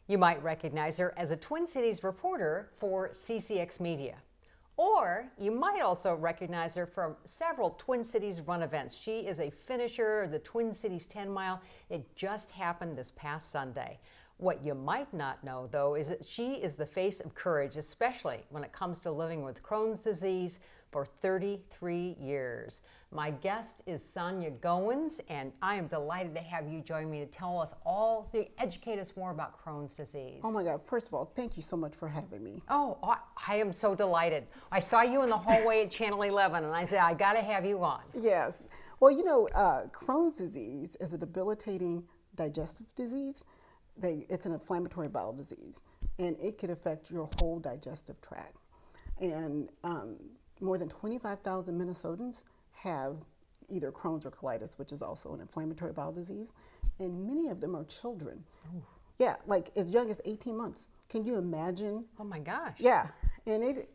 You might recognize her as a Twin Cities reporter for CCX Media. Or you might also recognize her from several Twin Cities run events. She is a finisher of the Twin Cities 10 mile. It just happened this past Sunday. What you might not know, though, is that she is the face of courage, especially when it comes to living with Crohn's disease for 33 years. My guest is Sonya Goins, and I am delighted to have you join me to tell us all, to educate us more about Crohn's disease. Oh my God, first of all, thank you so much for having me. Oh, I am so delighted. I saw you in the hallway at Channel 11, and I said, I gotta have you on. Yes. Well, you know, Crohn's disease is a debilitating digestive disease. It's an inflammatory bowel disease, and it could affect your whole digestive tract. And more than 25,000 Minnesotans have either Crohn's or colitis, which is also an inflammatory bowel disease, and many of them are children. Ooh. Yeah, like as young as 18 months. Can you imagine? Oh my gosh. Yeah.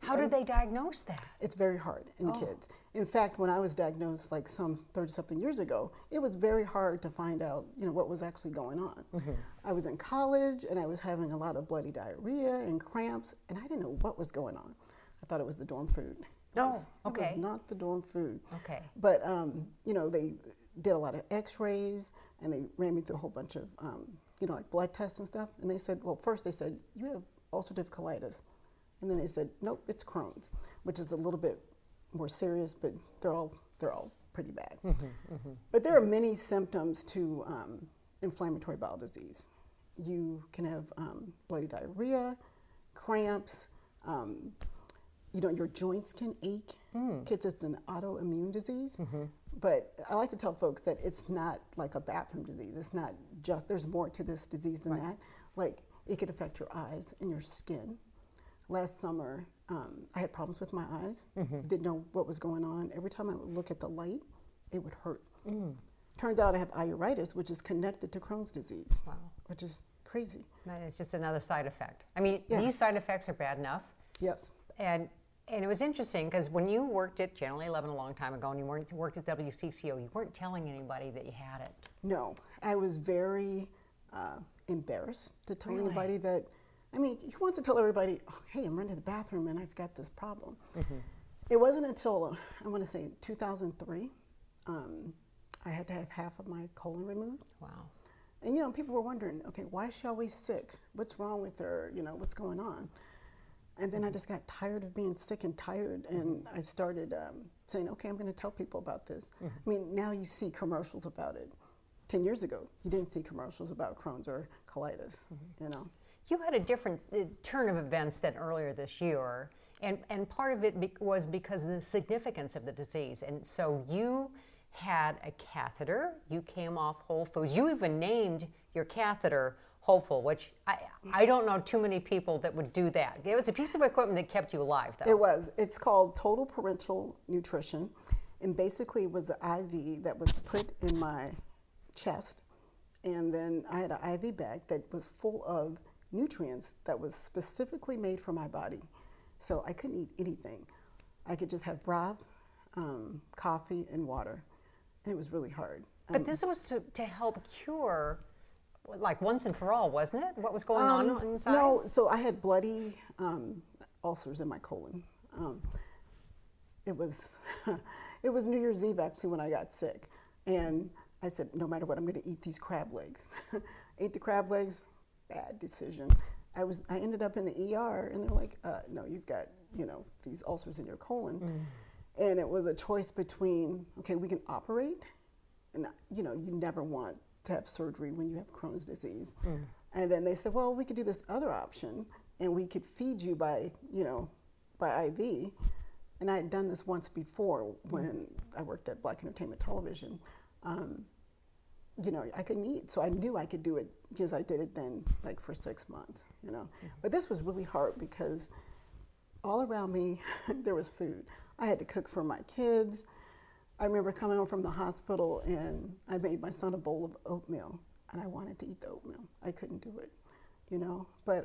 How do they diagnose that? It's very hard in kids. In fact, when I was diagnosed like some 30-something years ago, it was very hard to find out, you know, what was actually going on. Mm-hmm. I was in college and I was having a lot of bloody diarrhea and cramps, and I didn't know what was going on. I thought it was the dorm food. Oh, okay. It was not the dorm food. Okay. But, you know, they did a lot of x-rays and they ran me through a whole bunch of, you know, like blood tests and stuff. And they said, well, first they said, you have ulcerative colitis. And then they said, nope, it's Crohn's, which is a little bit more serious, but they're all pretty bad. Mm-hmm, mm-hmm. But there are many symptoms to inflammatory bowel disease. You can have bloody diarrhea, cramps, you know, your joints can ache. Kids, it's an autoimmune disease. Mm-hmm. But I like to tell folks that it's not like a bathroom disease. It's not just, there's more to this disease than that. Like, it could affect your eyes and your skin. Last summer, I had problems with my eyes. Mm-hmm. Didn't know what was going on. Every time I would look at the light, it would hurt. Mm. Turns out I have ulureitis, which is connected to Crohn's disease. Wow. Which is crazy. It's just another side effect. I mean, yeah. These side effects are bad enough. Yes. And it was interesting because when you worked at Channel 11 a long time ago and you worked at WCCO, you weren't telling anybody that you had it. No, I was very embarrassed to tell anybody that. I mean, who wants to tell everybody, oh, hey, I'm running to the bathroom and I've got this problem. Mm-hmm. It wasn't until, I want to say 2003, I had to have half of my colon removed. Wow. And, you know, people were wondering, okay, why is she always sick? What's wrong with her? You know, what's going on? And then I just got tired of being sick and tired, and I started saying, okay, I'm going to tell people about this. Mm-hmm. I mean, now you see commercials about it. 10 years ago, you didn't see commercials about Crohn's or colitis, you know. You had a different turn of events than earlier this year, and part of it was because of the significance of the disease. And so you had a catheter, you came off Whole Foods, you even named your catheter Hopeful, which I don't know too many people that would do that. It was a piece of equipment that kept you alive, though. It was. It's called Total Parenteral Nutrition, and basically it was the IV that was put in my chest, and then I had an IV bag that was full of nutrients that was specifically made for my body. So I couldn't eat anything. I could just have broth, coffee, and water. And it was really hard. But this was to help cure, like once and for all, wasn't it? What was going on inside? No, so I had bloody ulcers in my colon. It was it was New Year's Eve actually when I got sick. And I said, no matter what, I'm gonna eat these crab legs. Ate the crab legs. Bad decision. I ended up in the ER, and they're like, no, you've got, you know, these ulcers in your colon. Mm. And it was a choice between, okay, we can operate, and, you know, you never want to have surgery when you have Crohn's disease. Mm. And then they said, well, we could do this other option, and we could feed you by, you know, by IV. And I had done this once before when I worked at Black Entertainment Television. You know, I couldn't eat, so I knew I could do it because I did it then, like for 6 months, you know. Mm-hmm. But this was really hard because all around me, there was food. I had to cook for my kids. I remember coming home from the hospital and I made my son a bowl of oatmeal, and I wanted to eat the oatmeal. I couldn't do it, you know. But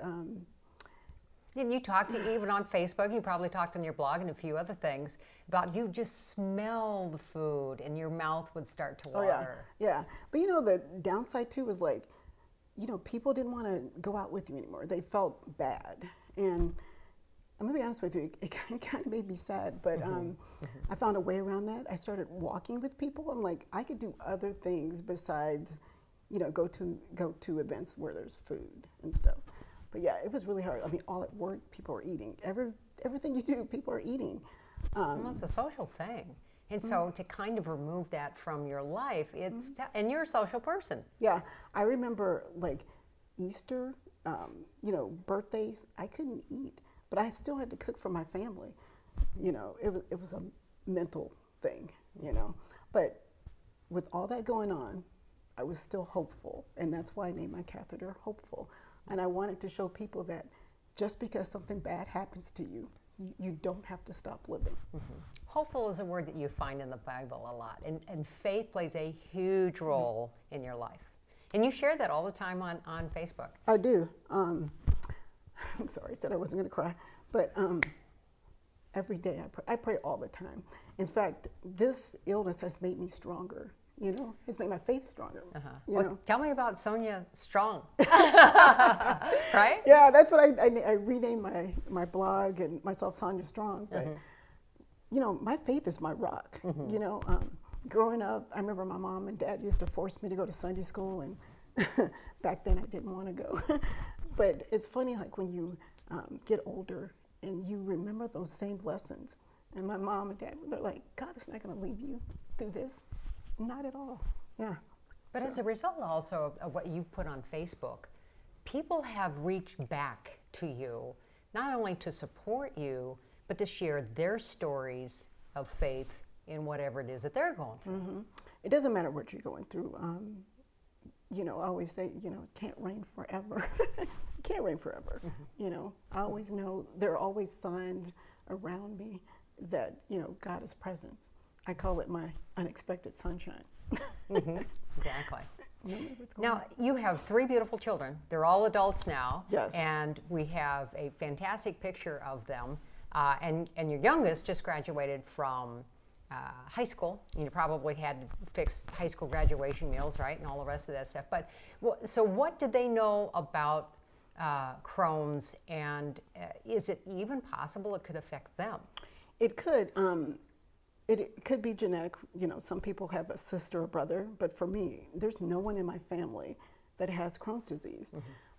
and you talked even on Facebook, you probably talked on your blog and a few other things about you just smell the food and your mouth would start to water. Oh, yeah. But you know, the downside too was like, you know, people didn't want to go out with you anymore. They felt bad. And I'm going to be honest with you, it kind of made me sad, but I found a way around that. I started walking with people. I'm like, I could do other things besides, you know, go to events where there's food and stuff. But yeah, it was really hard. I mean, all at work, people are eating. Everything you do, people are eating. Well, it's a social thing. And so to kind of remove that from your life, it's and you're a social person. Yeah, I remember like Easter, you know, birthdays, I couldn't eat, but I still had to cook for my family. You know, it was a mental thing, you know. But with all that going on, I was still hopeful, and that's why I named my catheter Hopeful. And I wanted to show people that just because something bad happens to you, you don't have to stop living. Hopeful is a word that you find in the Bible a lot, and faith plays a huge role in your life. And you share that all the time on Facebook. I do. I'm sorry, I said I wasn't going to cry, but every day I pray all the time. In fact, this illness has made me stronger. You know, it's made my faith stronger. You know? Tell me about Sonya Strong. Right? Yeah, that's what I renamed my blog and myself Sonya Strong. But you know, my faith is my rock. You know, growing up, I remember my mom and dad used to force me to go to Sunday school, and back then I didn't want to go. But it's funny, like when you get older and you remember those same lessons. And my mom and dad, they're like, God is not going to leave you through this. Not at all. Yeah. But as a result also of what you put on Facebook, people have reached back to you, not only to support you, but to share their stories of faith in whatever it is that they're going through. It doesn't matter what you're going through. You know, I always say, you know, it can't rain forever. It can't rain forever. You know, I always know there are always signs around me that, you know, God is present. I call it my unexpected sunshine. Exactly. Now, you have 3 beautiful children. They're all adults now. Yes. And we have a fantastic picture of them. And your youngest just graduated from high school. You probably had to fix high school graduation meals, right, and all the rest of that stuff. But so what did they know about Crohn's, and is it even possible it could affect them? It could. It could be genetic. You know, some people have a sister or brother, but for me, there's no one in my family that has Crohn's disease.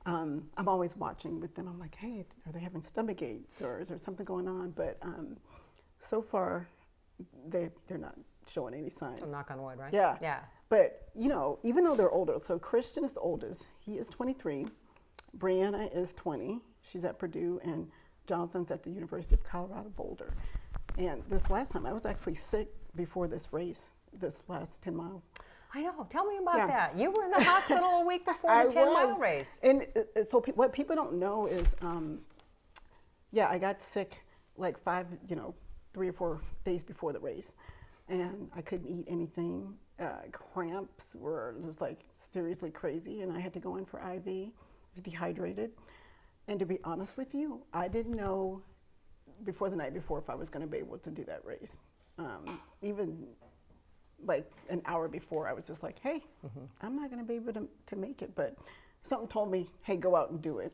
I'm always watching with them. I'm like, hey, are they having stomach aches, or is there something going on? But so far, they're not showing any signs. So knock on wood, right? Yeah. Yeah. But, you know, even though they're older, so Christian is the oldest. He is 23. Brianna is 20. She's at Purdue, and Jonathan's at the University of Colorado Boulder. And this last time, I was actually sick before this race, this last 10 miles. I know. Tell me about that. You were in the hospital a week before the 10-mile race. And so what people don't know is, I got sick like 3 or 4 days before the race. And I couldn't eat anything. Cramps were just like seriously crazy. And I had to go in for IV. I was dehydrated. And to be honest with you, I didn't know before the night before if I was going to be able to do that race. Even like an hour before, I was just like, hey, I'm not going to be able to make it. But something told me, hey, go out and do it.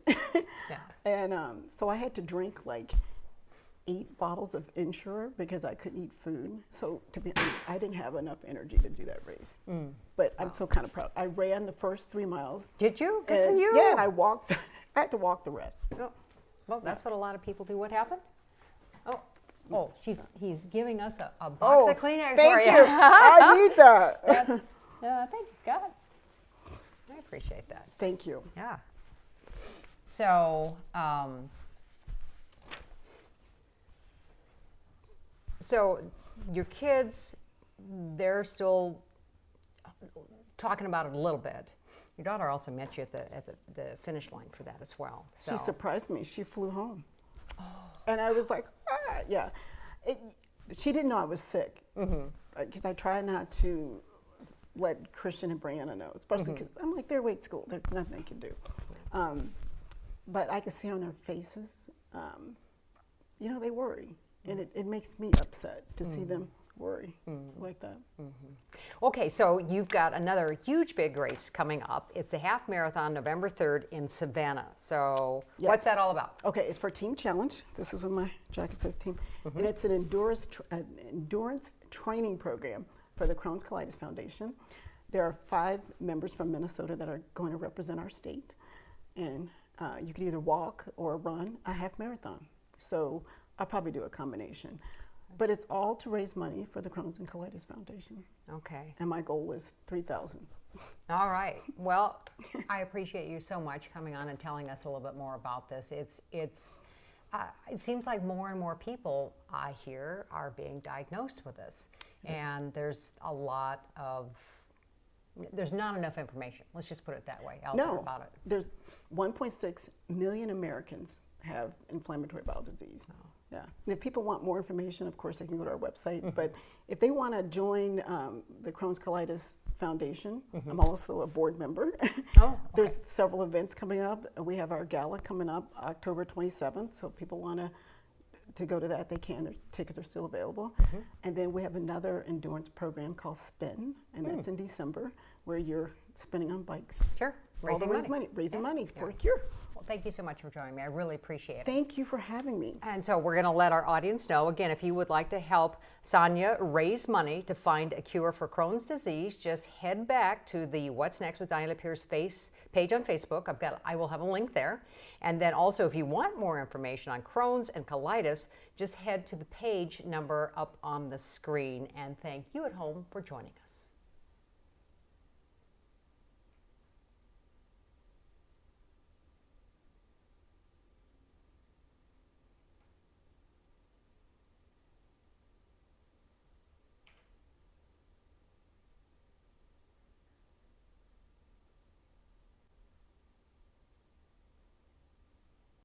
Yeah. And so I had to drink like 8 bottles of Ensure because I couldn't eat food. So to be honest, I didn't have enough energy to do that race. But I'm so kind of proud. I ran the first 3 miles. Did you? Good for you. Yeah, and I walked. I had to walk the rest. Oh, well, that's what a lot of people do. What happened? Oh, he's giving us a box of Kleenex for you. Thank you. I need that. Thank you, Scott. I appreciate that. Thank you. Yeah. So, so your kids, they're still talking about it a little bit. Your daughter also met you at the finish line for that as well. So. She surprised me. She flew home. And I was like, yeah. She didn't know I was sick. Because I try not to let Christian and Brianna know, especially because I'm like, they're away at school. There's nothing they can do. But I could see on their faces, you know, they worry. And it makes me upset to see them worry. I like that. Okay, so you've got another huge big race coming up. It's the half marathon, November 3rd in Savannah. So what's that all about? Okay, it's for Team Challenge. This is what my jacket says, Team. And it's an endurance training program for the Crohn's Colitis Foundation. There are 5 members from Minnesota that are going to represent our state. And you can either walk or run a half marathon. So I'll probably do a combination. But it's all to raise money for the Crohn's and Colitis Foundation. Okay. And my goal is 3,000. All right. Well, I appreciate you so much coming on and telling us a little bit more about this. It seems like more and more people I hear are being diagnosed with this. And there's not enough information. Let's just put it that way out there about it. There's 1.6 million Americans have inflammatory bowel disease. Oh. Yeah. And if people want more information, of course, they can go to our website. But if they want to join the Crohn's Colitis Foundation, I'm also a board member. Oh, okay. There's several events coming up. We have our gala coming up October 27th. So if people want to go to that, they can. Their tickets are still available. And then we have another endurance program called Spin, and that's in December, where you're spinning on bikes. Sure. Raising money for a cure. Well, thank you so much for joining me. I really appreciate it. Thank you for having me. And so we're going to let our audience know, again, if you would like to help Sonya raise money to find a cure for Crohn's disease, just head back to the What's Next with Diana Pierce page on Facebook. I will have a link there. And then also, if you want more information on Crohn's and colitis, just head to the page number up on the screen. And thank you at home for joining us.